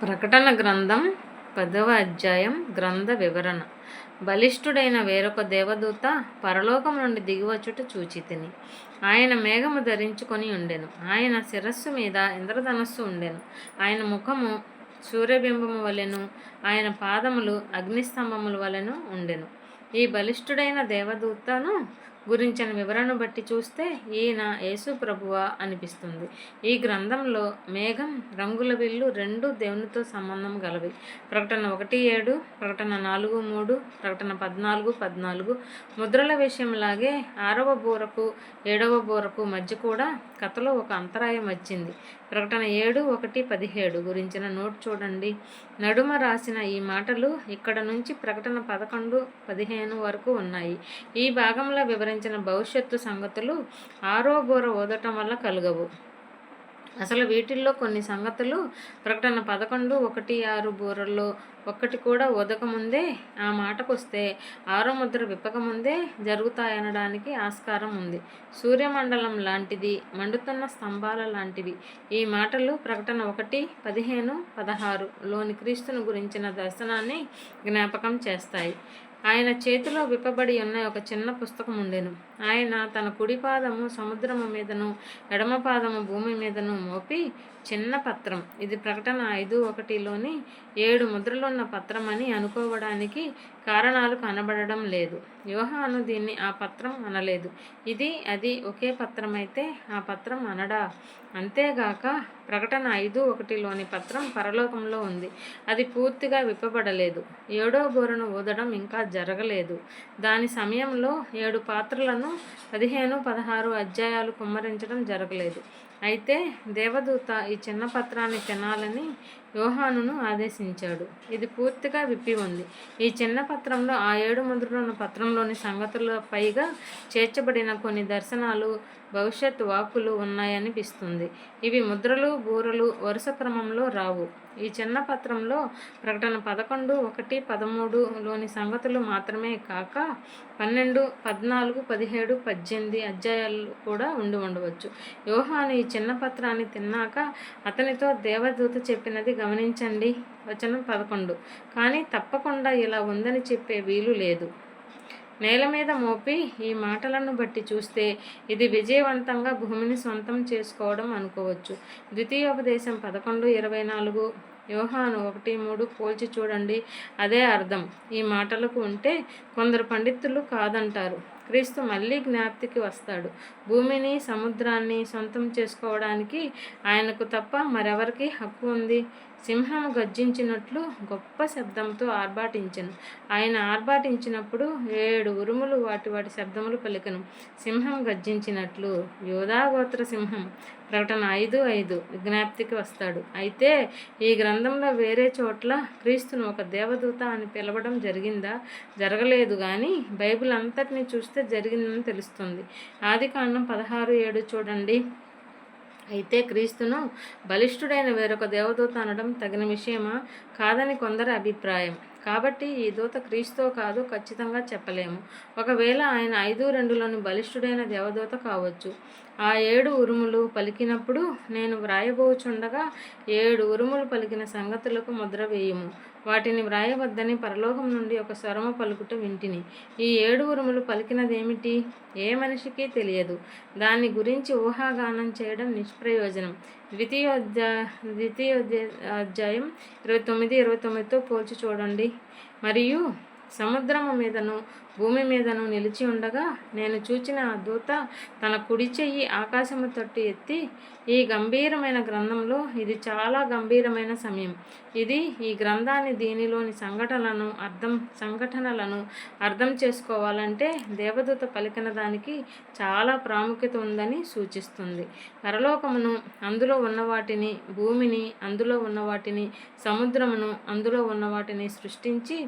ప్రకటన గ్రంథం 10వ అధ్యాయం గ్రంథ వివరణ. బలిష్ఠుడైన వేరొక దేవదూత పరలోకం నుండి దిగివచ్చుట చూచితిని. ఆయన మేఘము ధరించుకొని ఉండెను. ఆయన శిరస్సు మీద ఇంద్రధనస్సు ఉండెను. ఆయన ముఖము సూర్యబింబము వలెను, ఆయన పాదములు అగ్నిస్తంభముల వలెను ఉండెను. ఈ బలిష్ఠుడైన దేవదూతను గురించిన వివరణ బట్టి చూస్తే ఈయన యేసు ప్రభువా అనిపిస్తుంది. ఈ గ్రంథంలో మేఘం, రంగుల విల్లు రెండు దేవునితో సంబంధం గలవి. ప్రకటన 1:7, ప్రకటన 4:3, ప్రకటన 14:14 ముద్రల విషయంలాగే 6వ బూరకు 7వ బూరకు మధ్య కూడా కథలో ఒక అంతరాయం వచ్చింది. ప్రకటన 7:1-17 గురించిన నోట్ చూడండి. నడుమ రాసిన ఈ మాటలు ఇక్కడ నుంచి ప్రకటన 11-15 వరకు ఉన్నాయి. ఈ భాగంలో వివరించిన భవిష్యత్తు సంగతులు 6వ బూర ఊదటం వల్ల కలుగవు. అసలు వీటిల్లో కొన్ని సంగతులు ప్రకటన 11:1-6 బూరల్లో ఒక్కటి కూడా ఊదకముందే, ఆ మాటకొస్తే 6వ ముద్ర విప్పకముందే జరుగుతాయనడానికి ఆస్కారం ఉంది. సూర్యమండలం లాంటిది, మండుతున్న స్తంభాల లాంటివి ఈ మాటలు ప్రకటన 1:15-16 లోని క్రీస్తును గురించిన దర్శనాన్ని జ్ఞాపకం చేస్తాయి. ఆయన చేతిలో విప్పబడి ఉన్న ఒక చిన్న పుస్తకం ఉండెను. ఆయన తన కుడి పాదము సముద్రము మీదను, ఎడమ పాదము భూమి మీదను మోపి చిన్న పత్రం, ఇది ప్రకటన 5:1లోని 7 ముద్రలున్న పత్రం అని అనుకోవడానికి కారణాలు కనబడడం లేదు. యోహాను దీన్ని ఆ పత్రం అనలేదు. ఇది అది ఒకే పత్రమైతే ఆ పత్రం అనడా? అంతేగాక ప్రకటన 5:1లోని పత్రం పరలోకంలో ఉంది. అది పూర్తిగా విప్పబడలేదు. 7వ బూరను ఊదడం ఇంకా జరగలేదు. దాని సమయంలో 7 పాత్రలను 15-16 అధ్యాయాలు కుమ్మరించడం జరగలేదు. అయితే దేవదూత ఈ చిన్న పత్రాన్ని తినాలని యోహానును ఆదేశించాడు. ఇది పూర్తిగా విప్పి ఉంది. ఈ చిన్న పత్రంలో ఆ 7 ముద్రలున్న పత్రంలోని సంగతుల పైగా చేర్చబడిన కొన్ని దర్శనాలు, భవిష్యత్ వాక్కులు ఉన్నాయనిపిస్తుంది. ఇవి ముద్రలు, బూరలు వరుస క్రమంలో రావు. ఈ చిన్న పత్రంలో ప్రకటన 11:1-13 లోని సంగతులు మాత్రమే కాక 12, 14, 17, 18 అధ్యాయాలు కూడా ఉండి ఉండవచ్చు. యోహాను ఈ చిన్న పత్రాన్ని తిన్నాక అతనితో దేవదూత చెప్పినది గమనించండి. వచనం 11. కానీ తప్పకుండా ఇలా ఉందని చెప్పే వీలు లేదు. నేల మీద మోపి ఈ మాటలను బట్టి చూస్తే ఇది విజయవంతంగా భూమిని సొంతం చేసుకోవడం అనుకోవచ్చు. ద్వితీయోపదేశం 11:24, యోహాను 1:3 పోల్చి చూడండి. అదే అర్థం ఈ మాటలకు ఉంటే కొందరు పండితులు కాదంటారు. క్రీస్తు మళ్ళీ జ్ఞాప్తికి వస్తాడు. భూమిని, సముద్రాన్ని సొంతం చేసుకోవడానికి ఆయనకు తప్ప మరెవరికి హక్కు ఉంది? సింహము గర్జించినట్లు గొప్ప శబ్దంతో ఆర్భాటించెను. ఆయన ఆర్భాటించినప్పుడు 7 ఉరుములు వాటి శబ్దములు పలికెను. సింహం గర్జించినట్లు యూదాగోత్ర సింహం ప్రకటన 5:5 జ్ఞాప్తికి వస్తాడు. అయితే ఈ గ్రంథంలో వేరే చోట్ల క్రీస్తును ఒక దేవదూత అని పిలవడం జరిగిందా? జరగలేదు. కానీ బైబిల్ అంతటిని చూస్తే జరిగిందని తెలుస్తుంది. ఆదికాండం 16:7 చూడండి. అయితే క్రీస్తును బలిష్ఠుడైన వేరొక దేవదూత అనడం తగిన విషయమా కాదని కొందరి అభిప్రాయం. కాబట్టి ఈ దూత క్రీస్తో కాదు ఖచ్చితంగా చెప్పలేము. ఒకవేళ ఆయన 5:2లోని బలిష్ఠుడైన దేవదూత కావచ్చు. ఆ 7 ఉరుములు పలికినప్పుడు నేను వ్రాయబోచుండగా 7 ఉరుములు పలికిన సంగతులకు ముద్ర వేయుము, వాటిని వ్రాయవద్దని పరలోకం నుండి ఒక స్వరము పలుకుట వింటిని. ఈ 7 ఉరుములు పలికినదేమిటి? ఏ మనిషికి తెలియదు. దాని గురించి ఊహాగానం చేయడం నిష్ప్రయోజనం. ద్వితీయోధ్యాయం 29-29తో పోల్చి చూడండి. మరియు సముద్రము మీదను భూమి మీదను నిలిచి ఉండగా నేను చూచిన ఆ దూత తన కుడి చెయ్యి ఆకాశము తట్టు ఎత్తి, ఈ గంభీరమైన గ్రంథంలో ఇది చాలా గంభీరమైన సమయం. ఇది ఈ గ్రంథాన్ని, దీనిలోని సంఘటనలను అర్థం చేసుకోవాలంటే దేవదూత పలికిన దానికి చాలా ప్రాముఖ్యత ఉందని సూచిస్తుంది. పరలోకమును, అందులో ఉన్న వాటిని, భూమిని, అందులో ఉన్న వాటిని, సముద్రమును, అందులో ఉన్న వాటిని సృష్టించి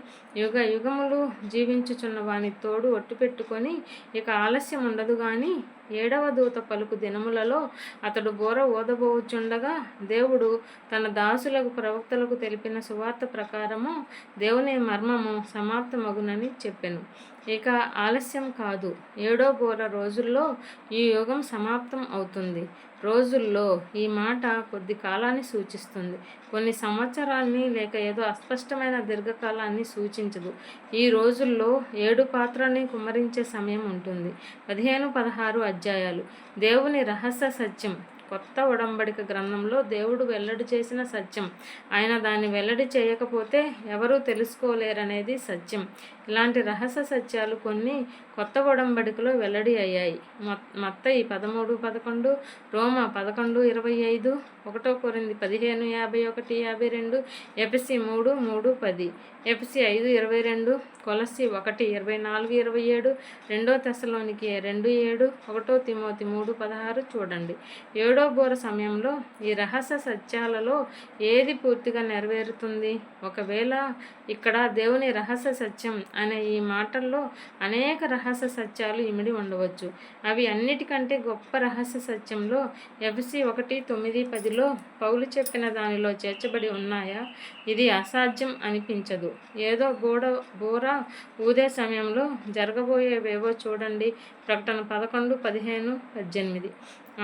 యుగ యుగములు జీవించుచున్న వాని తోడు ఒట్టు పెట్టుకొని ఇక ఆలస్యం ఉండదు కానీ ఏడవ దూత పలుకు దినములలో అతడు బోర ఊదబోచుండగా దేవుడు తన దాసులకు ప్రవక్తలకు తెలిపిన సువార్త ప్రకారము దేవుని మర్మము సమాప్తమగునని చెప్పెను. ఇక ఆలస్యం కాదు, ఏడో బోర రోజుల్లో ఈ యుగం సమాప్తం అవుతుంది. రోజుల్లో ఈ మాట కొద్ది కాలాన్ని సూచిస్తుంది, కొన్ని సంవత్సరాల్ని లేక ఏదో అస్పష్టమైన దీర్ఘకాలాన్ని సూచించదు. ఈ రోజుల్లో 7 పాత్రల్ని కుమ్మరించే సమయం ఉంటుంది. 15-16 అధ్యాయాలు. దేవుని రహస్య సత్యం. కొత్త ఉడంబడిక గ్రంథంలో దేవుడు వెల్లడి చేసిన సత్యం. ఆయన దాన్ని వెల్లడి చేయకపోతే ఎవరూ తెలుసుకోలేరనేది సత్యం. ఇలాంటి రహస్య సత్యాలు కొన్ని కొత్త ఉడంబడికలో వెల్లడి అయ్యాయి. మత్తయి 13:11, రోమా 11:25, 1 కొరింథీ 15:51, 52, ఎఫెసీ 3:3-10, ఎఫెసీ 5:22, కొలస్సీ 1:24-27, 2 తెస్సలోనికీ 2:7, 1 తిమోతి 3:16 చూడండి. ఏడో బోర సమయంలో ఈ రహస్య సత్యాలలో ఏది పూర్తిగా నెరవేరుతుంది? ఒకవేళ ఇక్కడ దేవుని రహస్య సత్యం అనే ఈ మాటల్లో అనేక రహస్య సత్యాలు ఇమిడి ఉండవచ్చు. అవి అన్నిటికంటే గొప్ప రహస్య సత్యంలో ఎఫెసీ 1:9-10లో పౌలు చెప్పిన దానిలో చేర్చబడి ఉన్నాయా? ఇది అసాధ్యం అనిపించదు. ఏదో బోర ఊదే సమయంలో జరగబోయేవేవో చూడండి. ప్రకటన 11:15-18.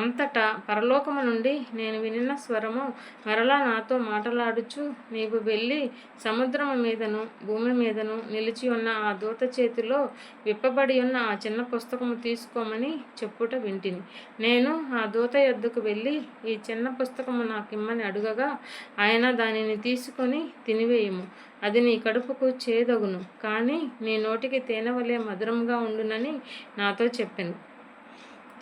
అంతటా పరలోకము నుండి నేను వినిన స్వరము మరలా నాతో మాటలాడుచు, నీవు వెళ్ళి సముద్రము మీదను భూమి మీదను నిలిచి ఉన్న ఆ దూత చేతిలో విప్పబడి ఉన్న ఆ చిన్న పుస్తకము తీసుకోమని చెప్పుట వింటిని. నేను ఆ దూత యొద్దకు వెళ్ళి, ఈ చిన్న పుస్తకము నాకిమ్మని అడుగగా, ఆయన దానిని తీసుకొని తినివేయుము, అది నీ కడుపుకు చేదగును, కానీ నీ నోటికి తేనె వలె మధురంగా ఉండునని నాతో చెప్పెను.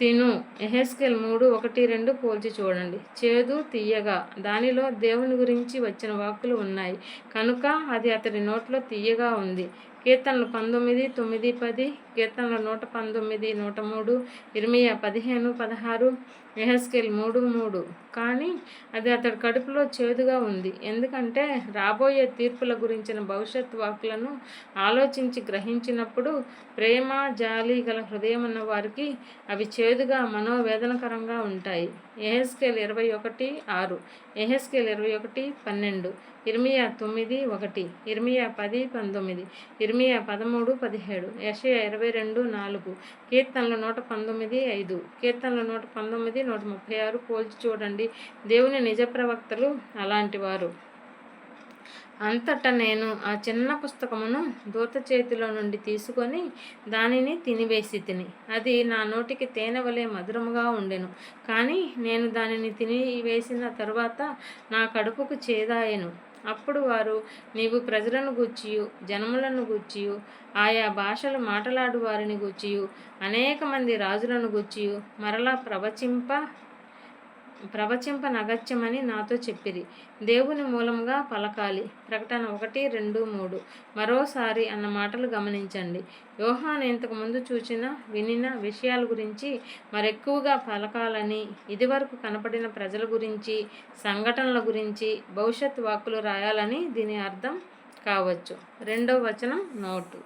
తిను. యెహెజ్కేలు 3:1-2 పోల్చి చూడండి. చేదు తీయగా, దానిలో దేవుని గురించి వచ్చిన వాక్కులు ఉన్నాయి కనుక అది అతడి నోట్లో తీయగా ఉంది. కీర్తనలు 19:9-10, కీర్తనలు 119, 103, ఇర్మియా 15:16, యెహెజ్కేలు 3:3. కానీ అది అతడి కడుపులో చేదుగా ఉంది, ఎందుకంటే రాబోయే తీర్పుల గురించిన భవిష్యత్ వాక్కులను ఆలోచించి గ్రహించినప్పుడు ప్రేమ జాలి గల హృదయమున్న వారికి అవి చేదుగా మనోవేదనకరంగా ఉంటాయి. యెహెజ్కేలు 21:6, యెహెజ్కేలు 21:12, ఇర్మియా 9:1, ఇర్మియా 10:19, ఇర్మియా 13:17, యెషయా 22:4, కీర్తనలు 119:5, కీర్తనలు 119, 136 పోల్చి చూడండి. దేవుని నిజ ప్రవక్తలు అలాంటివారు. అంతటా నేను ఆ చిన్న పుస్తకమును దూత చేతిలో నుండి తీసుకొని దానిని తినివేసి తిని, అది నా నోటికి తేనె వలె మధురముగా ఉండెను, కానీ నేను దానిని తినివేసిన తరువాత నా కడుపుకు చేదాయెను. అప్పుడు వారు, నీవు ప్రజలను గూర్చియు జనములను గూర్చియు ఆయా భాషలు మాట్లాడు వారిని గూర్చియు అనేక మంది రాజులను గూర్చియు మరలా ప్రవచింపనగత్యమని నాతో చెప్పిరి. దేవుని మూలంగా పలకాలి. ప్రకటన 1:2-3. మరోసారి అన్న మాటలు గమనించండి. యోహాను ఇంతకు ముందు వినిన విషయాల గురించి మరెక్కువగా పలకాలని, ఇదివరకు కనపడిన ప్రజల గురించి, సంఘటనల గురించి భవిష్యత్ వాక్కులు రాయాలని దీని అర్థం కావచ్చు. 2వ వచనం నోటు.